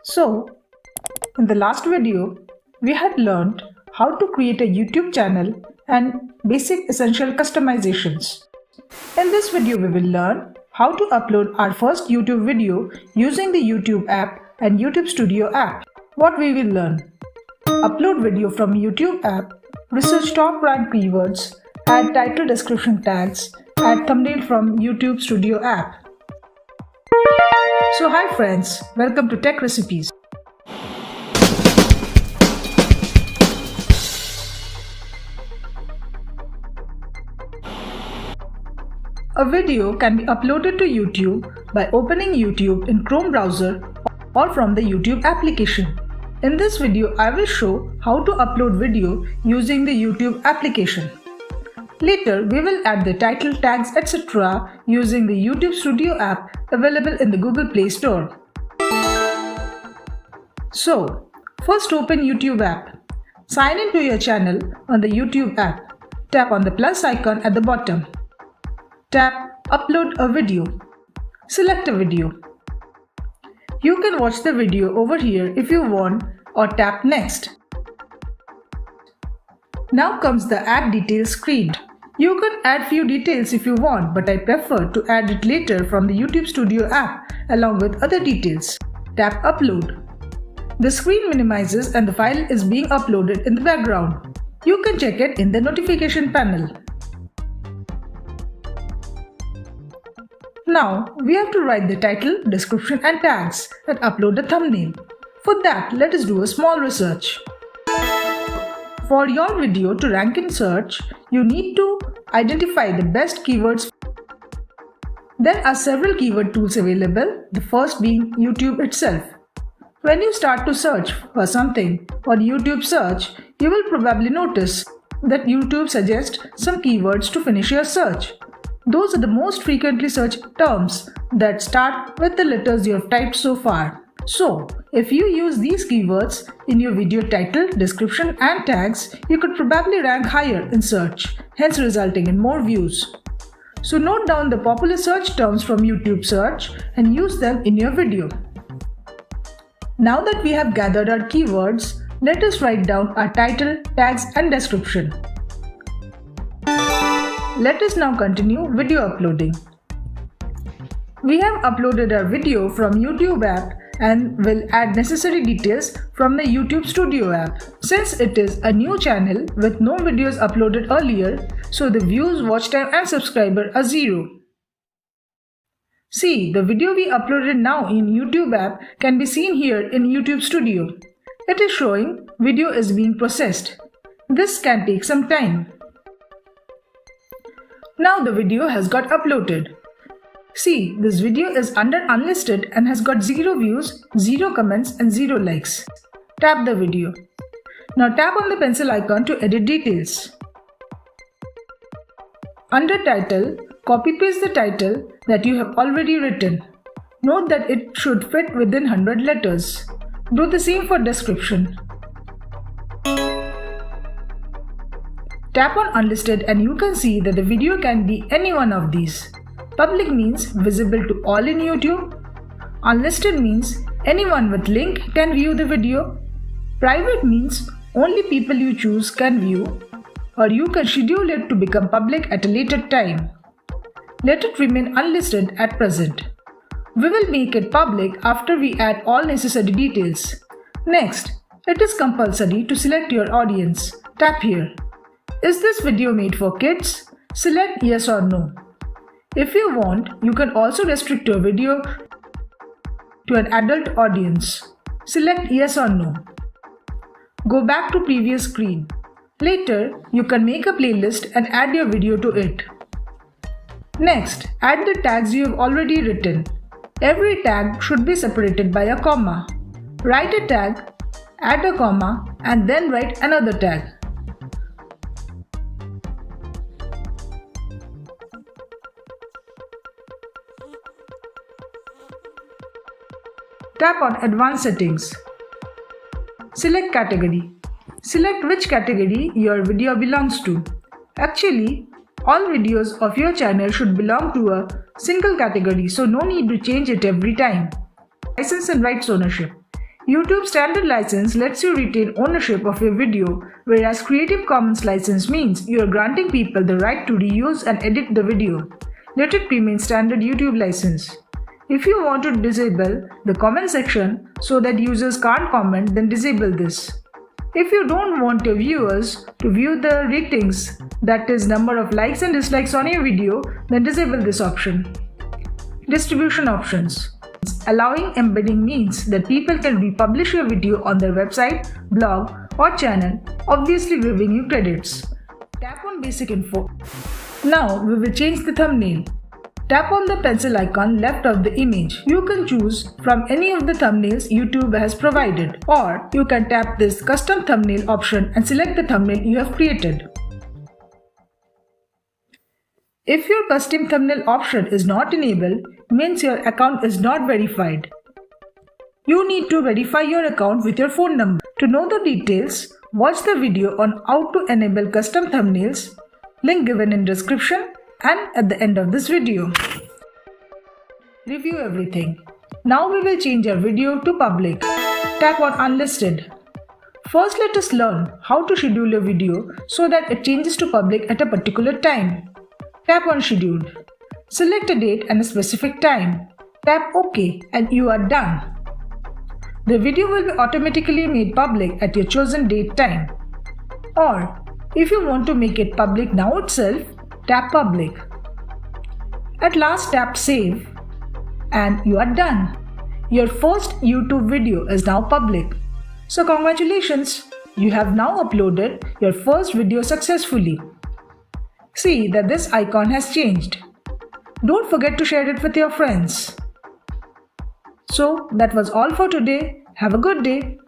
So, in the last video, we had learned how to create a YouTube channel and basic essential customizations. In this video, we will learn how to upload our first YouTube video using the YouTube app and YouTube Studio app. What we will learn: upload video from YouTube app, research top ranked keywords, add title description tags, add thumbnail from YouTube Studio app. So hi friends, welcome to Tech Recipes. A video can be uploaded to YouTube by opening YouTube in Chrome browser or from the YouTube application. In this video, I will show how to upload video using the YouTube application. Later, we will add the title, tags, etc. using the YouTube Studio app available in the Google Play Store. So, first open YouTube app. Sign into your channel on the YouTube app. Tap on the plus icon at the bottom. Tap Upload a video. Select a video. You can watch the video over here if you want or tap Next. Now comes the Add Details screen. You can add few details if you want, but I prefer to add it later from the YouTube Studio app along with other details. Tap Upload. The screen minimizes and the file is being uploaded in the background. You can check it in the notification panel. Now, we have to write the title, description and tags and upload the thumbnail. For that, let us do a small research. For your video to rank in search, you need to identify the best keywords. There are several keyword tools available, the first being YouTube itself. When you start to search for something on YouTube search, you will probably notice that YouTube suggests some keywords to finish your search. Those are the most frequently searched terms that start with the letters you have typed so far. So, if you use these keywords in your video title, description and tags, you could probably rank higher in search, hence resulting in more views. So note down the popular search terms from YouTube search and use them in your video. Now that we have gathered our keywords, let us write down our title, tags and description. Let us now continue video uploading. We have uploaded our video from YouTube app and will add necessary details from the YouTube Studio app. Since it is a new channel with no videos uploaded earlier, so the views, watch time and subscriber are 0. See, the video we uploaded now in YouTube app can be seen here in YouTube Studio. It is showing video is being processed. This can take some time. Now the video has got uploaded. See, this video is under unlisted and has got 0 views, 0 comments and 0 likes. Tap the video. Now tap on the pencil icon to edit details. Under title, copy-paste the title that you have already written. Note that it should fit within 100 letters. Do the same for description. Tap on unlisted and you can see that the video can be any one of these. Public means visible to all in YouTube. Unlisted means anyone with link can view the video. Private means only people you choose can view, or you can schedule it to become public at a later time. Let it remain unlisted at present. We will make it public after we add all necessary details. Next, it is compulsory to select your audience. Tap here. Is this video made for kids? Select yes or no. If you want, you can also restrict your video to an adult audience. Select yes or no. Go back to previous screen. Later, you can make a playlist and add your video to it. Next, add the tags you have already written. Every tag should be separated by a comma. Write a tag, add a comma, and then write another tag. Tap on Advanced Settings. Select Category. Select which category your video belongs to. Actually, all videos of your channel should belong to a single category, so no need to change it every time. License and rights ownership. YouTube standard license lets you retain ownership of your video, whereas Creative Commons license means you are granting people the right to reuse and edit the video. Let it remain standard YouTube license. If you want to disable the comment section so that users can't comment, then disable this. If you don't want your viewers to view the ratings, that is number of likes and dislikes on your video, then disable this option. Distribution options. Allowing embedding means that people can republish your video on their website, blog or channel, obviously giving you credits. Tap on basic info. Now we will change the thumbnail. Tap on the pencil icon left of the image. You can choose from any of the thumbnails YouTube has provided, or you can tap this custom thumbnail option and select the thumbnail you have created. If your custom thumbnail option is not enabled, means your account is not verified. You need to verify your account with your phone number. To know the details, watch the video on how to enable custom thumbnails, link given in description and at the end of this video. Review everything. Now we will change our video to public. Tap on unlisted. First let us learn how to schedule your video so that it changes to public at a particular time. Tap on scheduled. Select a date and a specific time. Tap OK and you are done. The video will be automatically made public at your chosen date time. Or if you want to make it public now itself, tap public. At last tap save and you are done. Your first YouTube video is now public. So congratulations, you have now uploaded your first video successfully. See that this icon has changed. Don't forget to share it with your friends. So that was all for today. Have a good day.